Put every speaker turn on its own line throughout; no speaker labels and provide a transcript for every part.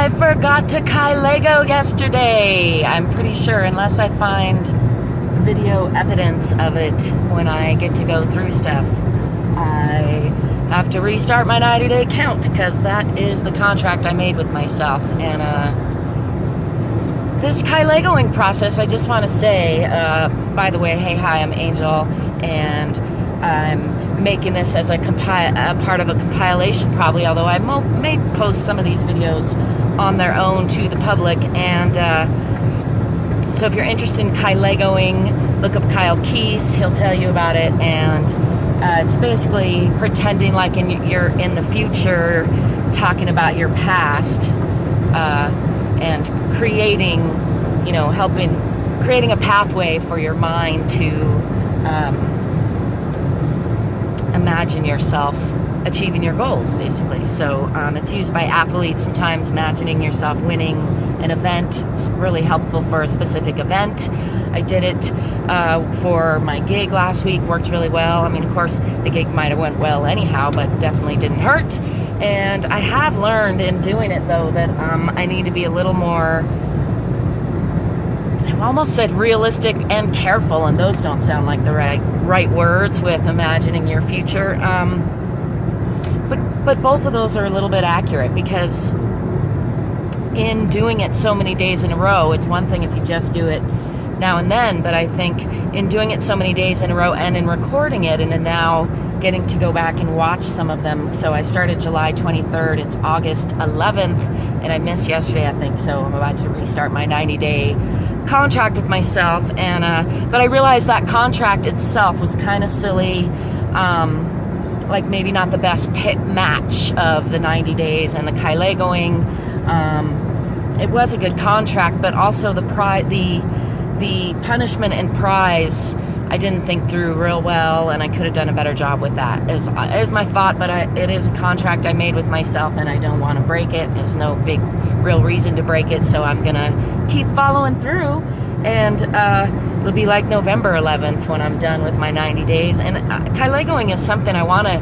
I forgot to Kylego yesterday. I'm pretty sure, unless I find video evidence of it when I get to go through stuff. I have to restart my 90-day count because that is the contract I made with myself. And this Kylegoing process, I just want to say, by the way, hey, hi, I'm Angel, and I'm making this as a part of a compilation probably, although I may post some of these videos on their own to the public. And so if you're interested in Kylegoing, look up Kyle Keys, he'll tell you about it. And it's basically pretending like you're in the future, talking about your past, and creating a pathway for your mind to imagine yourself achieving your goals, basically. So it's used by athletes sometimes, imagining yourself winning an event. It's really helpful for a specific event. I did it for my gig last week, worked really well. I mean, of course, the gig might have went well anyhow, but definitely didn't hurt. And I have learned in doing it, though, that I need to be a little more, I've almost said realistic and careful, and those don't sound like the right words with imagining your future. But both of those are a little bit accurate, because in doing it so many days in a row, it's one thing if you just do it now and then, but I think in doing it so many days in a row and in recording it and in now getting to go back and watch some of them. So I started July 23rd, it's August 11th, and I missed yesterday, I think, so I'm about to restart my 90-day contract with myself. And but I realized that contract itself was kind of silly, like maybe not the best match of the 90 days and the Kylegoing. It was a good contract, but also the punishment and prize I didn't think through real well, and I could have done a better job with that, is my thought. But it is a contract I made with myself, and I don't want to break it. There's no big real reason to break it, so I'm gonna keep following through. And it'll be like November 11th when I'm done with my 90 days. And Kylegoing is something I want to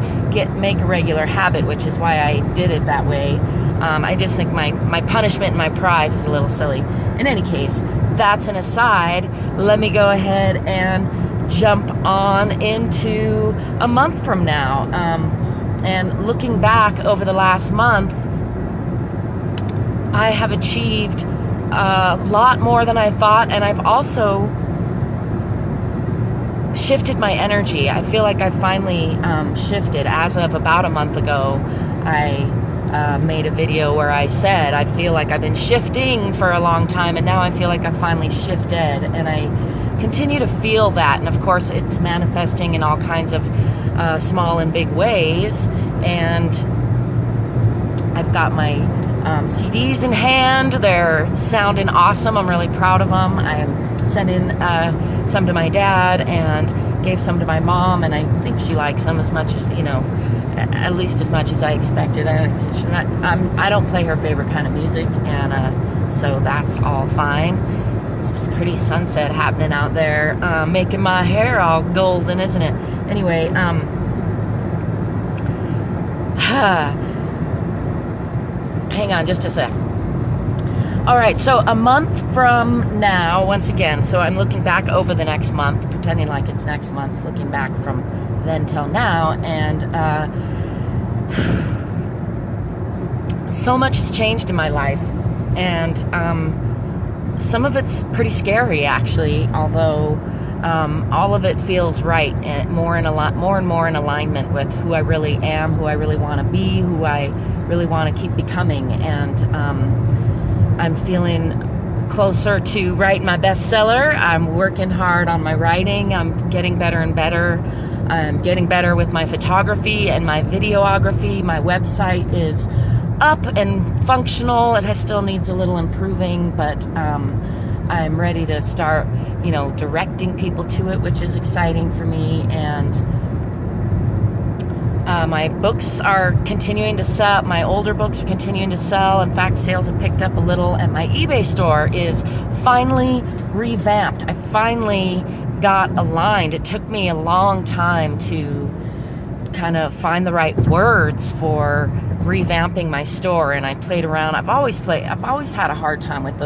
make a regular habit, which is why I did it that way. I just think my punishment and my prize is a little silly. In any case, that's an aside. Let me go ahead and jump on into a month from now. And looking back over the last month, I have achieved a lot more than I thought, and I've also shifted my energy. I feel like I finally shifted. As of about a month ago, I made a video where I said I feel like I've been shifting for a long time, and now I feel like I finally shifted, and I continue to feel that. And of course, it's manifesting in all kinds of small and big ways. And I've got my CDs in hand. They're sounding awesome. I'm really proud of them. I'm sending some to my dad and gave some to my mom, and I think she likes them as much as, at least as much as I expected. I don't play her favorite kind of music, and so that's all fine. It's pretty sunset happening out there, making my hair all golden, isn't it? Anyway, hang on just a sec. All right, so a month from now, once again, so I'm looking back over the next month, pretending like it's next month, looking back from then till now, and so much has changed in my life, and some of it's pretty scary, actually, although all of it feels right, and more and more in alignment with who I really am, who I really want to be, who I really want to keep becoming. And I'm feeling closer to writing my bestseller. I'm working hard on my writing. I'm getting better and better. I'm getting better with my photography and my videography. My website is up and functional. It still needs a little improving, but I'm ready to start, directing people to it, which is exciting for me. And my books are continuing to sell. My older books are continuing to sell. In fact, sales have picked up a little, and my eBay store is finally revamped. I finally got aligned. It took me a long time to kind of find the right words for revamping my store, and I played around. I've always had a hard time with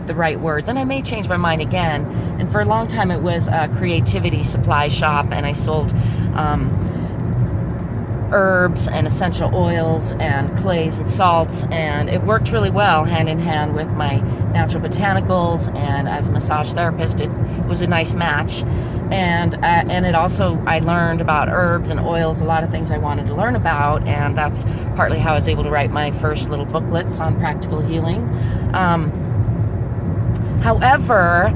the right words, and I may change my mind again. And for a long time it was a creativity supply shop, and I sold herbs and essential oils and clays and salts, and it worked really well hand in hand with my natural botanicals, and as a massage therapist it was a nice match. And it also, I learned about herbs and oils, a lot of things I wanted to learn about, and that's partly how I was able to write my first little booklets on practical healing. However,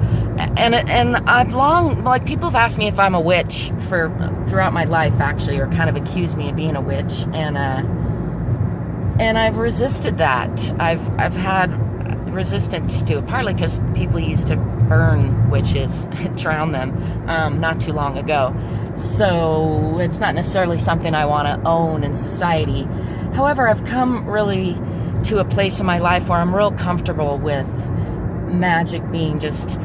and I've long, like, people have asked me if I'm a witch throughout my life, actually, or kind of accused me of being a witch, and I've resisted that. I've had resistance to it, partly because people used to burn witches, drown them, not too long ago. So it's not necessarily something I want to own in society. However, I've come really to a place in my life where I'm real comfortable with magic being just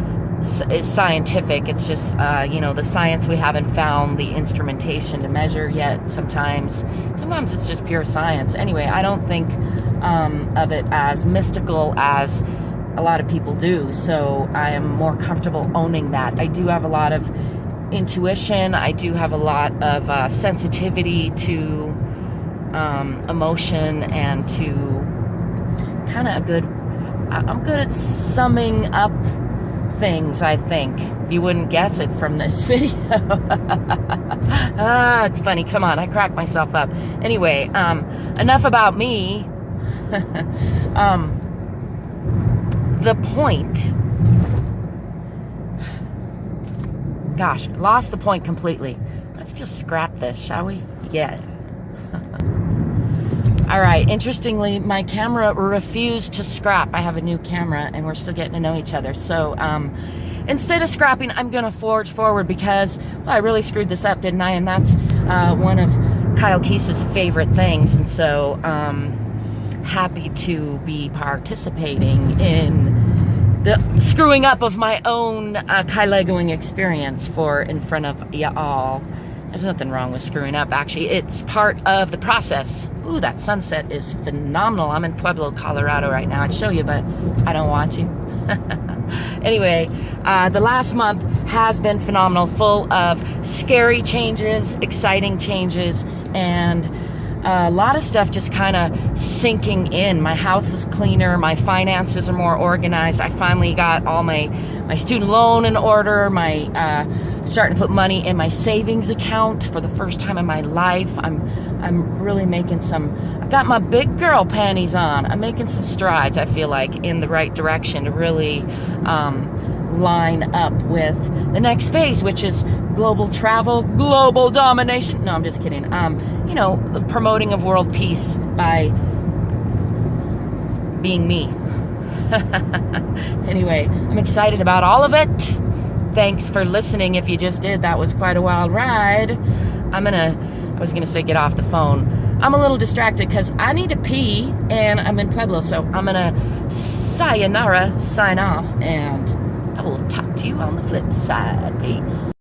it's scientific. It's just the science we haven't found the instrumentation to measure yet. Sometimes it's just pure science. Anyway, I don't think of it as mystical as a lot of people do, so I am more comfortable owning that. I do have a lot of intuition. I do have a lot of sensitivity to emotion, and to kind of I'm good at summing up things, I think. You wouldn't guess it from this video. It's funny. Come on, I cracked myself up. Anyway, enough about me. The point. Gosh, lost the point completely. Let's just scrap this, shall we? Yeah. All right, interestingly, my camera refused to scrap. I have a new camera, and we're still getting to know each other. So instead of scrapping, I'm going to forge forward, because, well, I really screwed this up, didn't I? And that's one of Kyle Keese's favorite things. And so happy to be participating in the screwing up of my own Kylegoing experience in front of y'all. There's nothing wrong with screwing up, actually. It's part of the process. Ooh, that sunset is phenomenal. I'm in Pueblo, Colorado right now. I'd show you, but I don't want to. Anyway, the last month has been phenomenal, full of scary changes, exciting changes, and a lot of stuff just kind of sinking in. My house is cleaner. My finances are more organized. I finally got all my student loan in order. Starting to put money in my savings account for the first time in my life. I'm really making I got my big girl panties on. I'm making some strides, I feel like, in the right direction to really line up with the next phase, which is global travel, global domination. No, I'm just kidding. The promoting of world peace by being me. Anyway, I'm excited about all of it. Thanks for listening. If you just did, that was quite a wild ride. I was gonna say get off the phone. I'm a little distracted because I need to pee, and I'm in Pueblo, so I'm gonna sayonara, sign off, and I will talk to you on the flip side. Peace.